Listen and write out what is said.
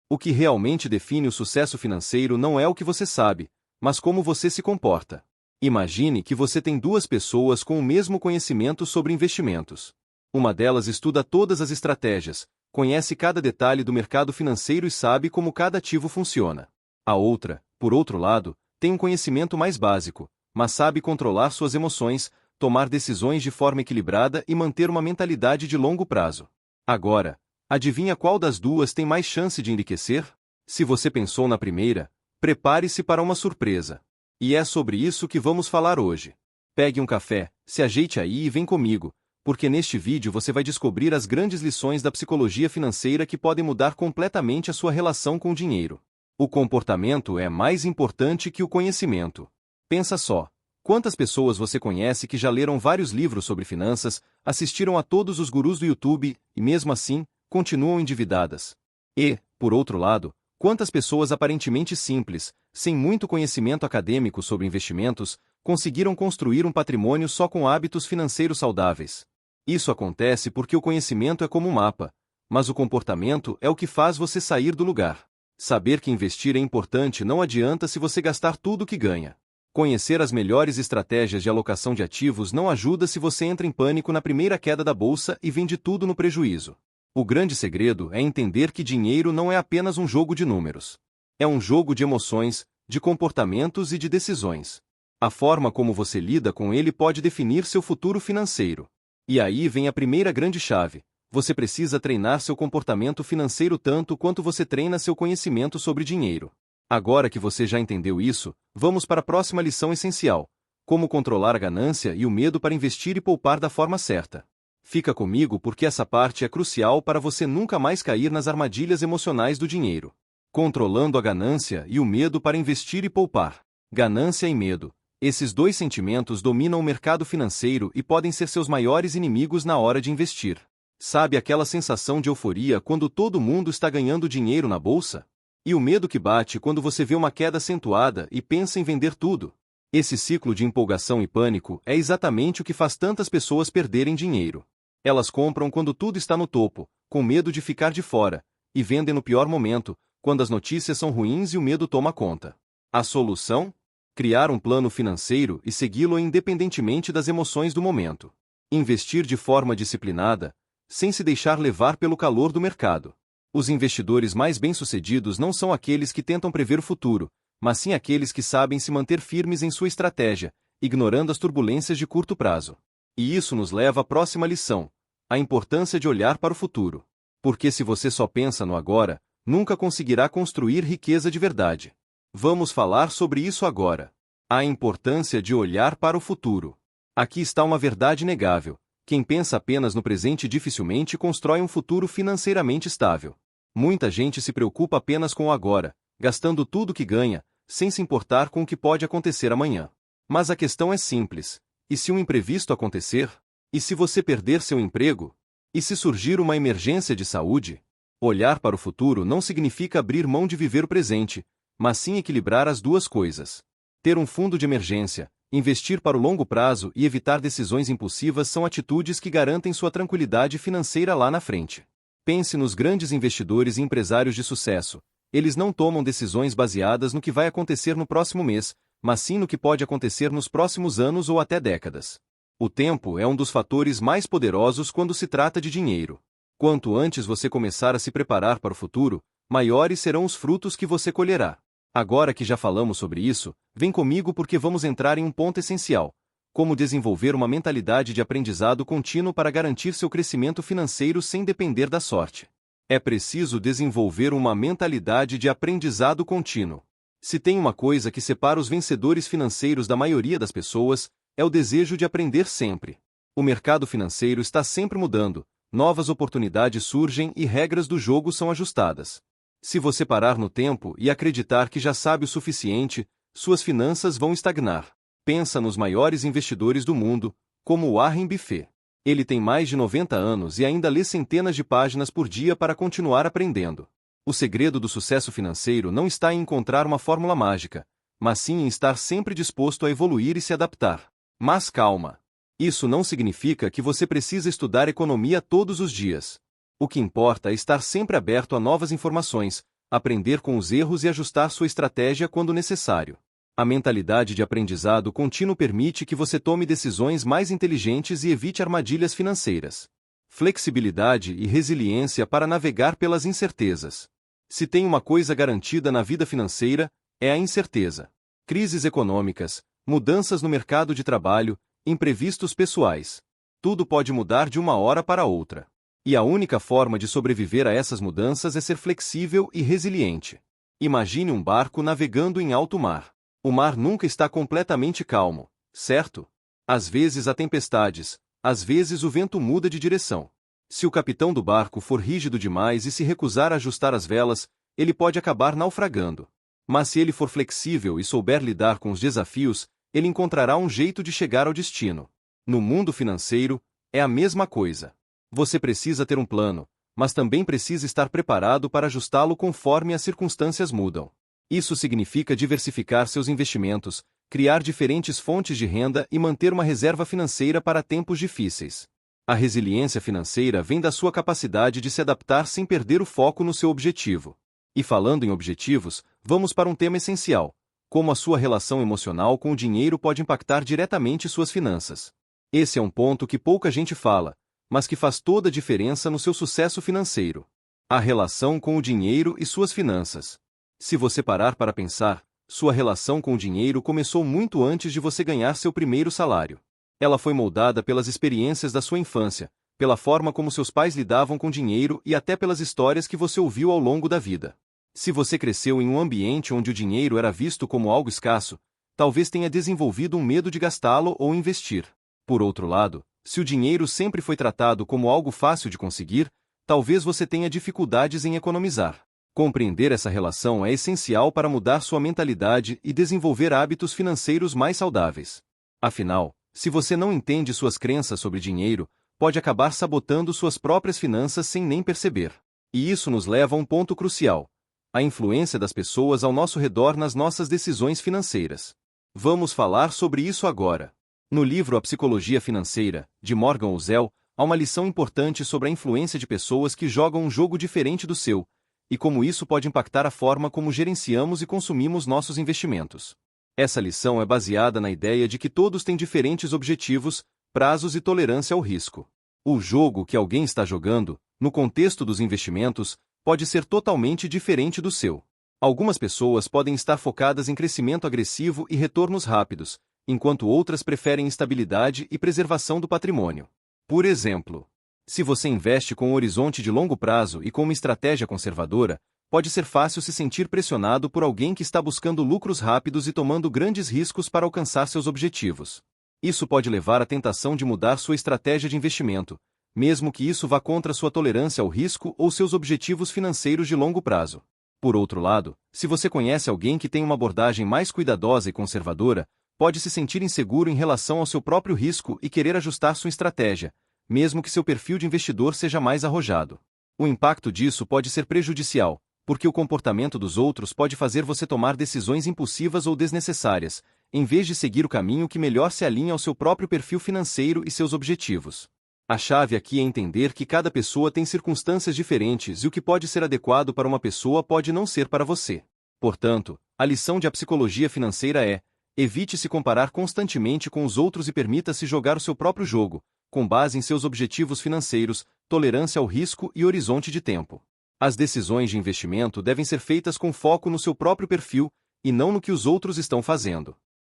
O que realmente define o sucesso financeiro não é o que você sabe, mas como você se comporta. Imagine que você tem duas pessoas com o mesmo conhecimento sobre investimentos. Uma delas estuda todas as estratégias, conhece cada detalhe do mercado financeiro e sabe como cada ativo funciona. A outra, por outro lado, tem um conhecimento mais básico, mas sabe controlar suas emoções, tomar decisões de forma equilibrada e manter uma mentalidade de longo prazo. Agora, adivinha qual das duas tem mais chance de enriquecer? Se você pensou na primeira, prepare-se para uma surpresa. E é sobre isso que vamos falar hoje. Pegue um café, se ajeite aí e vem comigo, porque neste vídeo você vai descobrir as grandes lições da psicologia financeira que podem mudar completamente a sua relação com o dinheiro. O comportamento é mais importante que o conhecimento. Pensa só, quantas pessoas você conhece que já leram vários livros sobre finanças, assistiram a todos os gurus do YouTube e, mesmo assim, continuam endividadas? E, por outro lado, quantas pessoas aparentemente simples, sem muito conhecimento acadêmico sobre investimentos, conseguiram construir um patrimônio só com hábitos financeiros saudáveis? Isso acontece porque o conhecimento é como um mapa, mas o comportamento é o que faz você sair do lugar. Saber que investir é importante não adianta se você gastar tudo o que ganha. Conhecer as melhores estratégias de alocação de ativos não ajuda se você entra em pânico na primeira queda da bolsa e vende tudo no prejuízo. O grande segredo é entender que dinheiro não é apenas um jogo de números. É um jogo de emoções, de comportamentos e de decisões. A forma como você lida com ele pode definir seu futuro financeiro. E aí vem a primeira grande chave. Você precisa treinar seu comportamento financeiro tanto quanto você treina seu conhecimento sobre dinheiro. Agora que você já entendeu isso, vamos para a próxima lição essencial: como controlar a ganância e o medo para investir e poupar da forma certa. Fica comigo porque essa parte é crucial para você nunca mais cair nas armadilhas emocionais do dinheiro. Controlando a ganância e o medo para investir e poupar. Ganância e medo. Esses dois sentimentos dominam o mercado financeiro e podem ser seus maiores inimigos na hora de investir. Sabe aquela sensação de euforia quando todo mundo está ganhando dinheiro na bolsa? E o medo que bate quando você vê uma queda acentuada e pensa em vender tudo? Esse ciclo de empolgação e pânico é exatamente o que faz tantas pessoas perderem dinheiro. Elas compram quando tudo está no topo, com medo de ficar de fora, e vendem no pior momento, quando as notícias são ruins e o medo toma conta. A solução? Criar um plano financeiro e segui-lo independentemente das emoções do momento. Investir de forma disciplinada, sem se deixar levar pelo calor do mercado. Os investidores mais bem-sucedidos não são aqueles que tentam prever o futuro, mas sim aqueles que sabem se manter firmes em sua estratégia, ignorando as turbulências de curto prazo. E isso nos leva à próxima lição: a importância de olhar para o futuro. Porque se você só pensa no agora, nunca conseguirá construir riqueza de verdade. Vamos falar sobre isso agora. A importância de olhar para o futuro. Aqui está uma verdade inegável: quem pensa apenas no presente dificilmente constrói um futuro financeiramente estável. Muita gente se preocupa apenas com o agora, gastando tudo que ganha, sem se importar com o que pode acontecer amanhã. Mas a questão é simples: e se um imprevisto acontecer? E se você perder seu emprego? E se surgir uma emergência de saúde? Olhar para o futuro não significa abrir mão de viver o presente, mas sim equilibrar as duas coisas. Ter um fundo de emergência, investir para o longo prazo e evitar decisões impulsivas são atitudes que garantem sua tranquilidade financeira lá na frente. Pense nos grandes investidores e empresários de sucesso. Eles não tomam decisões baseadas no que vai acontecer no próximo mês, mas sim no que pode acontecer nos próximos anos ou até décadas. O tempo é um dos fatores mais poderosos quando se trata de dinheiro. Quanto antes você começar a se preparar para o futuro, maiores serão os frutos que você colherá. Agora que já falamos sobre isso, vem comigo porque vamos entrar em um ponto essencial: como desenvolver uma mentalidade de aprendizado contínuo para garantir seu crescimento financeiro sem depender da sorte. É preciso desenvolver uma mentalidade de aprendizado contínuo. Se tem uma coisa que separa os vencedores financeiros da maioria das pessoas, é o desejo de aprender sempre. O mercado financeiro está sempre mudando, novas oportunidades surgem e regras do jogo são ajustadas. Se você parar no tempo e acreditar que já sabe o suficiente, suas finanças vão estagnar. Pensa nos maiores investidores do mundo, como Warren Buffett. Ele tem mais de 90 anos e ainda lê centenas de páginas por dia para continuar aprendendo. O segredo do sucesso financeiro não está em encontrar uma fórmula mágica, mas sim em estar sempre disposto a evoluir e se adaptar. Mas calma! Isso não significa que você precisa estudar economia todos os dias. O que importa é estar sempre aberto a novas informações, aprender com os erros e ajustar sua estratégia quando necessário. A mentalidade de aprendizado contínuo permite que você tome decisões mais inteligentes e evite armadilhas financeiras. Flexibilidade e resiliência para navegar pelas incertezas. Se tem uma coisa garantida na vida financeira, é a incerteza. Crises econômicas, mudanças no mercado de trabalho, imprevistos pessoais. Tudo pode mudar de uma hora para outra. E a única forma de sobreviver a essas mudanças é ser flexível e resiliente. Imagine um barco navegando em alto mar. O mar nunca está completamente calmo, certo? Às vezes há tempestades, às vezes o vento muda de direção. Se o capitão do barco for rígido demais e se recusar a ajustar as velas, ele pode acabar naufragando. Mas se ele for flexível e souber lidar com os desafios, ele encontrará um jeito de chegar ao destino. No mundo financeiro, é a mesma coisa. Você precisa ter um plano, mas também precisa estar preparado para ajustá-lo conforme as circunstâncias mudam. Isso significa diversificar seus investimentos, criar diferentes fontes de renda e manter uma reserva financeira para tempos difíceis. A resiliência financeira vem da sua capacidade de se adaptar sem perder o foco no seu objetivo. E falando em objetivos, vamos para um tema essencial: como a sua relação emocional com o dinheiro pode impactar diretamente suas finanças. Esse é um ponto que pouca gente fala, mas que faz toda a diferença no seu sucesso financeiro. A relação com o dinheiro e suas finanças. Se você parar para pensar, sua relação com o dinheiro começou muito antes de você ganhar seu primeiro salário. Ela foi moldada pelas experiências da sua infância, pela forma como seus pais lidavam com dinheiro e até pelas histórias que você ouviu ao longo da vida. Se você cresceu em um ambiente onde o dinheiro era visto como algo escasso, talvez tenha desenvolvido um medo de gastá-lo ou investir. Por outro lado, se o dinheiro sempre foi tratado como algo fácil de conseguir, talvez você tenha dificuldades em economizar. Compreender essa relação é essencial para mudar sua mentalidade e desenvolver hábitos financeiros mais saudáveis. Afinal, se você não entende suas crenças sobre dinheiro, pode acabar sabotando suas próprias finanças sem nem perceber. E isso nos leva a um ponto crucial: a influência das pessoas ao nosso redor nas nossas decisões financeiras. Vamos falar sobre isso agora. No livro A Psicologia Financeira, de Morgan Housel, há uma lição importante sobre a influência de pessoas que jogam um jogo diferente do seu, e como isso pode impactar a forma como gerenciamos e consumimos nossos investimentos. Essa lição é baseada na ideia de que todos têm diferentes objetivos, prazos e tolerância ao risco. O jogo que alguém está jogando, no contexto dos investimentos, pode ser totalmente diferente do seu. Algumas pessoas podem estar focadas em crescimento agressivo e retornos rápidos, enquanto outras preferem estabilidade e preservação do patrimônio. Por exemplo, se você investe com um horizonte de longo prazo e com uma estratégia conservadora, pode ser fácil se sentir pressionado por alguém que está buscando lucros rápidos e tomando grandes riscos para alcançar seus objetivos. Isso pode levar à tentação de mudar sua estratégia de investimento, mesmo que isso vá contra sua tolerância ao risco ou seus objetivos financeiros de longo prazo. Por outro lado, se você conhece alguém que tem uma abordagem mais cuidadosa e conservadora, pode se sentir inseguro em relação ao seu próprio risco e querer ajustar sua estratégia, mesmo que seu perfil de investidor seja mais arrojado. O impacto disso pode ser prejudicial, porque o comportamento dos outros pode fazer você tomar decisões impulsivas ou desnecessárias, em vez de seguir o caminho que melhor se alinha ao seu próprio perfil financeiro e seus objetivos. A chave aqui é entender que cada pessoa tem circunstâncias diferentes e o que pode ser adequado para uma pessoa pode não ser para você. Portanto, a lição de A Psicologia Financeira é: evite se comparar constantemente com os outros e permita-se jogar o seu próprio jogo, com base em seus objetivos financeiros, tolerância ao risco e horizonte de tempo. As decisões de investimento devem ser feitas com foco no seu próprio perfil, e não no que os outros estão fazendo.